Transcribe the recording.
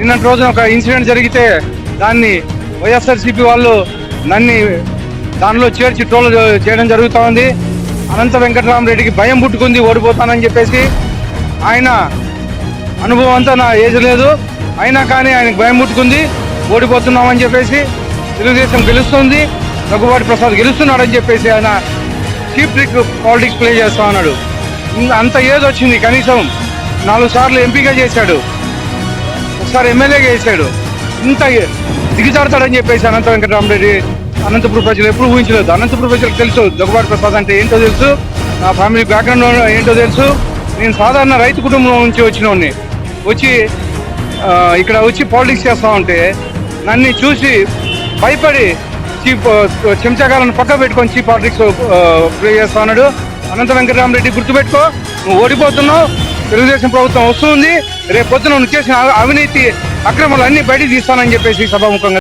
నిన్నటి రోజున ఒక ఇన్సిడెంట్ జరిగితే దాన్ని వైఎస్ఆర్సీపీ వాళ్ళు నన్ను దానిలో చేర్చి ట్రోల్ చేయడం జరుగుతూ ఉంది. అనంత వెంకటరామరెడ్డికి భయం పుట్టుకుంది ఓడిపోతానని చెప్పేసి. ఆయన అనుభవం అంతా నా ఏజ్ లేదు, అయినా కానీ ఆయనకు భయం పుట్టుకుంది ఓడిపోతున్నామని చెప్పేసి. తెలుగుదేశం గెలుస్తుంది, దగ్గుబాటి ప్రసాద్ గెలుస్తున్నాడని చెప్పేసి ఆయన చీప్ ట్రిక్ పాలిటిక్స్ ప్లే చేస్తా ఉన్నాడు. అంత ఏజ్ వచ్చింది, కనీసం 4 సార్లు ఎంపీగా చేశాడు, ఒకసారి ఎమ్మెల్యేగా చేశాడు. ఇంత దిగజారుతాడని చెప్పేసి అనంత వెంకటరామరెడ్డి అనంతపురం ప్రజలు ఎప్పుడు ఊహించలేదు. అనంతపురం ప్రజలకు తెలుసు దగ్గుబాటి ప్రసాద్ అంటే ఏంటో తెలుసు, నా ఫ్యామిలీ బ్యాక్గ్రౌండ్ ఏంటో తెలుసు. నేను సాధారణ రైతు కుటుంబం నుంచి వచ్చినోడిని, వచ్చి ఇక్కడ వచ్చి పాలిటిక్స్ చేస్తా ఉంటే నన్ను చూసి భయపడి చెంచాకాలను పక్క పెట్టుకొని చీప్ పాలిటిక్స్ ప్లే చేస్తా ఉన్నాడు. అనంత వెంకటరామరెడ్డి గుర్తుపెట్టుకో, నువ్వు ఓడిపోతున్నావు, తెలుగుదేశం ప్రభుత్వం వస్తుంది, రేపు పొద్దున నువ్వు చేసిన అవినీతి అక్రమాలు అన్ని బయటికి తీస్తానని చెప్పేసి సభాముఖంగా